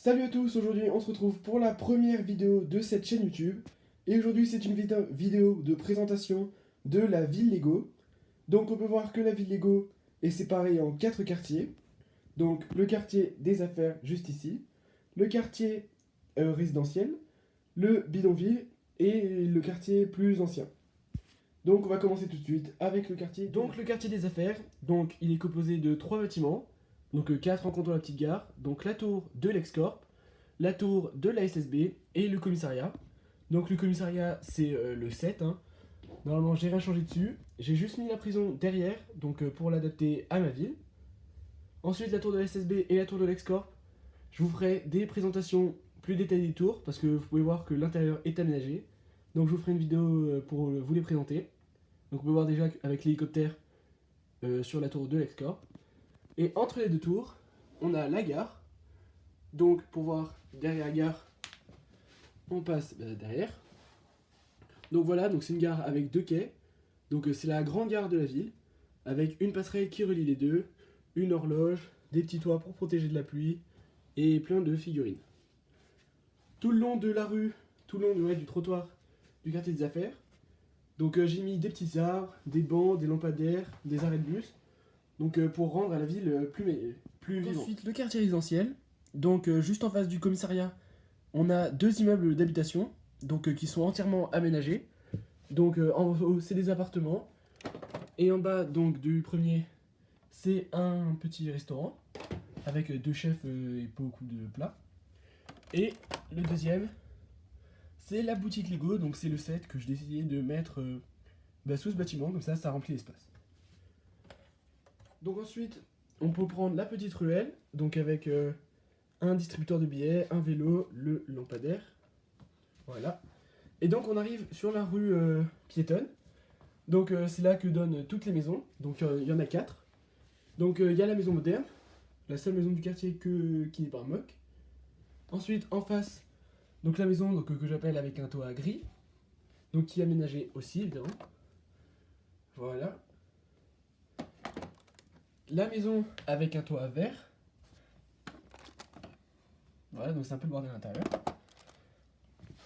Salut à tous, aujourd'hui on se retrouve pour la première vidéo de cette chaîne YouTube. Et aujourd'hui c'est une vidéo de présentation de la ville Lego. Donc on peut voir que la ville Lego est séparée en 4 quartiers. Donc le quartier des affaires juste ici, le quartier résidentiel, le bidonville et le quartier plus ancien. Donc on va commencer tout de suite avec le quartier. Donc le quartier des affaires, donc il est composé de 3 bâtiments. Donc 4 en comptant la petite gare, donc la tour de l'Excorp, la tour de la SSB et le commissariat. Donc le commissariat c'est le 7, hein. Normalement j'ai rien changé dessus, j'ai juste mis la prison derrière, donc pour l'adapter à ma ville. Ensuite la tour de la SSB et la tour de l'Excorp, je vous ferai des présentations plus détaillées des tours, parce que vous pouvez voir que l'intérieur est aménagé. Donc je vous ferai une vidéo pour vous les présenter. Donc on peut voir déjà avec l'hélicoptère sur la tour de l'Excorp. Et entre les deux tours, on a la gare. Donc pour voir derrière la gare, on passe derrière. Donc voilà, donc c'est une gare avec 2 quais. Donc c'est la grande gare de la ville, avec une passerelle qui relie les deux, une horloge, des petits toits pour protéger de la pluie, et plein de figurines. Tout le long de la rue, tout le long du trottoir du quartier des affaires, donc j'ai mis des petits arbres, des bancs, des lampadaires, des arrêts de bus, donc pour rendre la ville plus vivante. Ensuite le quartier résidentiel, donc juste en face du commissariat, on a 2 immeubles d'habitation, donc qui sont entièrement aménagés. Donc en haut c'est des appartements, et en bas donc du premier c'est un petit restaurant avec 2 chefs et beaucoup de plats. Et le deuxième c'est la boutique Lego, donc c'est le set que j'ai décidé de mettre sous ce bâtiment, comme ça remplit l'espace. Donc ensuite on peut prendre la petite ruelle, donc avec un distributeur de billets, un vélo, le lampadaire. Voilà. Et donc on arrive sur la rue piétonne. Donc c'est là que donnent toutes les maisons. Donc il y en a 4. Donc il y a la maison moderne, la seule maison du quartier qui n'est pas un mock. Ensuite en face, donc la maison donc, que j'appelle avec un toit gris. Donc qui est aménagée aussi évidemment. Voilà. La maison avec un toit vert. Voilà, donc c'est un peu le bordel à l'intérieur.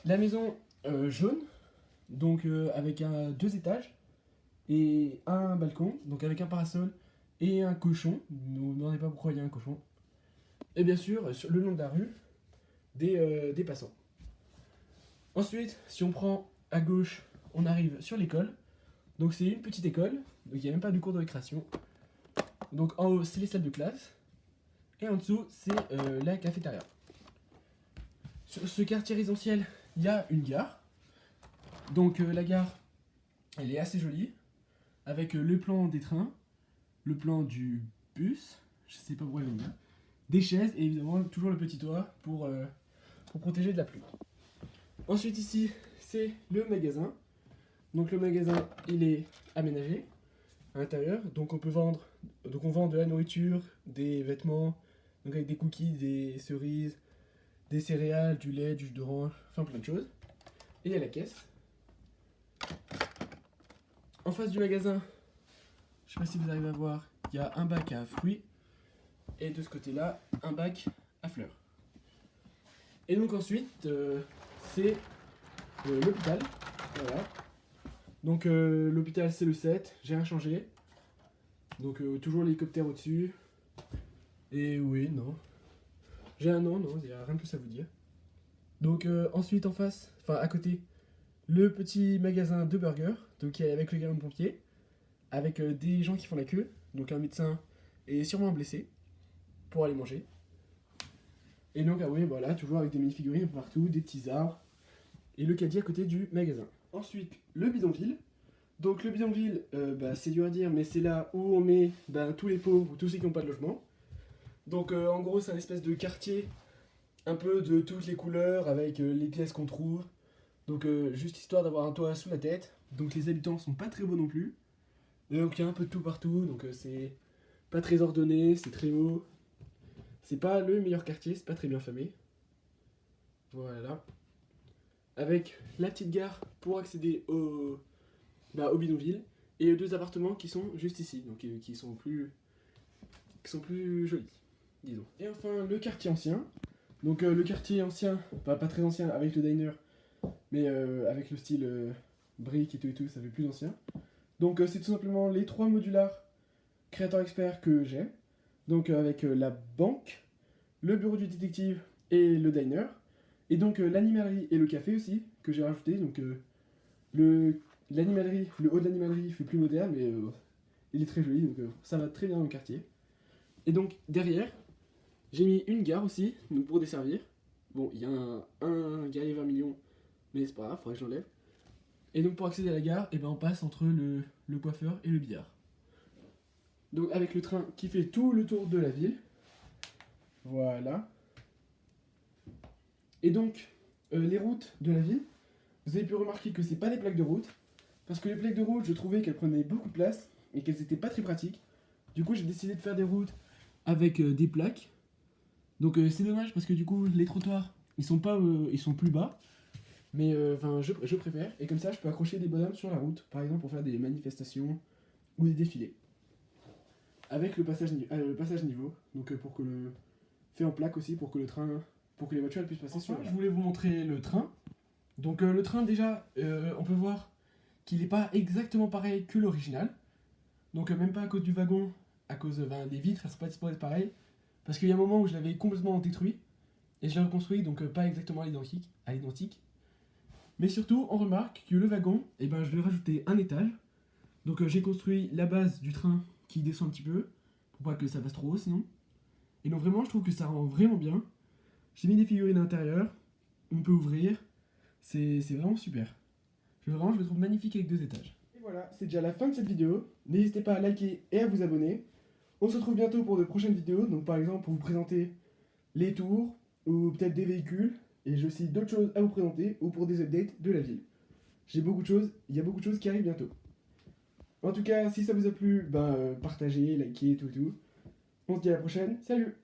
La maison jaune, donc avec 2 étages et un balcon, donc avec un parasol et un cochon. Ne vous demandez pas pourquoi il y a un cochon. Et bien sûr, sur le long de la rue, des passants. Ensuite, si on prend à gauche, on arrive sur l'école. Donc c'est une petite école, donc il n'y a même pas de cours de récréation. Donc en haut, c'est les salles de classe. Et en dessous, c'est la cafétéria. Sur ce quartier résidentiel, il y a une gare. Donc la gare, elle est assez jolie, avec le plan des trains, le plan du bus, je sais pas pourquoi j'aime bien, des chaises et évidemment toujours le petit toit pour protéger de la pluie. Ensuite ici, c'est le magasin. Donc le magasin, il est aménagé à l'intérieur, donc on vend de la nourriture, des vêtements, donc avec des cookies, des cerises, des céréales, du lait, du jus d'orange, enfin plein de choses. Et il y a la caisse. En face du magasin, je sais pas si vous arrivez à voir, il y a un bac à fruits. Et de ce côté-là, un bac à fleurs. Et donc ensuite, c'est l'hôpital. Voilà. Donc l'hôpital, c'est le 7, j'ai rien changé. Donc toujours l'hélicoptère au-dessus. Et oui, non. J'ai un non, il n'y a rien de plus à vous dire. Donc ensuite en face, enfin à côté, le petit magasin de burgers, donc avec le camion de pompier, avec des gens qui font la queue, donc un médecin et sûrement un blessé, pour aller manger. Et donc ah oui, voilà, toujours avec des mini-figurines un peu partout, des petits arbres, et le caddie à côté du magasin. Ensuite, le bidonville. Donc le bidonville, c'est dur à dire, mais c'est là où on met tous les pauvres ou tous ceux qui n'ont pas de logement. Donc en gros, c'est un espèce de quartier, un peu de toutes les couleurs, avec les pièces qu'on trouve. Donc juste histoire d'avoir un toit sous la tête. Donc les habitants sont pas très beaux non plus. Et donc il y a un peu de tout partout, donc c'est pas très ordonné, c'est très haut. C'est pas le meilleur quartier, c'est pas très bien famé. Voilà. Avec la petite gare pour accéder au bidonville. Et 2 appartements qui sont juste ici, donc qui sont plus jolis, disons. Et enfin le quartier ancien. Donc le quartier ancien, pas très ancien avec le diner, mais avec le style brique et tout, ça fait plus ancien. Donc c'est tout simplement les 3 modulars créateur expert que j'ai. Donc avec la banque, le bureau du détective et le diner. Et donc l'animalerie et le café aussi que j'ai rajouté. Donc l'animalerie, le haut de l'animalerie fait plus moderne, mais il est très joli, donc ça va très bien dans le quartier. Et donc derrière, j'ai mis une gare aussi, donc pour desservir. Bon, il y a un guerrier 20 millions, mais c'est pas grave, faudrait que je l'enlève. Et donc pour accéder à la gare, et ben on passe entre le coiffeur et le billard. Donc avec le train qui fait tout le tour de la ville. Voilà. Et donc les routes de la ville, vous avez pu remarquer que c'est pas des plaques de route. Parce que les plaques de route, je trouvais qu'elles prenaient beaucoup de place et qu'elles étaient pas très pratiques. Du coup, j'ai décidé de faire des routes avec des plaques. Donc c'est dommage parce que du coup, les trottoirs, ils sont plus bas. Mais je préfère. Et comme ça, je peux accrocher des bonhommes sur la route, par exemple pour faire des manifestations ou des défilés. Avec le passage niveau, donc pour que le fait en plaque aussi pour que le train, pour que les voitures elles puissent passer sur. Je voulais vous montrer le train. Donc le train déjà, on peut voir qu'il n'est pas exactement pareil que l'original. Donc même pas à cause du wagon, à cause des vitres, elles sont pas disposées pareil. Parce qu'il y a un moment où je l'avais complètement détruit et je l'ai reconstruit, donc pas exactement à l'identique. Mais surtout, on remarque que le wagon, je lui ai rajouté un étage. Donc j'ai construit la base du train qui descend un petit peu, pour pas que ça fasse trop haut sinon. Et donc vraiment, je trouve que ça rend vraiment bien. J'ai mis des figurines à l'intérieur, on peut ouvrir, c'est vraiment super. Je le trouve magnifique avec 2 étages. Et voilà, c'est déjà la fin de cette vidéo. N'hésitez pas à liker et à vous abonner. On se retrouve bientôt pour de prochaines vidéos, donc par exemple pour vous présenter les tours, ou peut-être des véhicules, et j'ai aussi d'autres choses à vous présenter, ou pour des updates de la ville. Il y a beaucoup de choses qui arrivent bientôt. En tout cas, si ça vous a plu, partagez, likez, tout. On se dit à la prochaine, salut!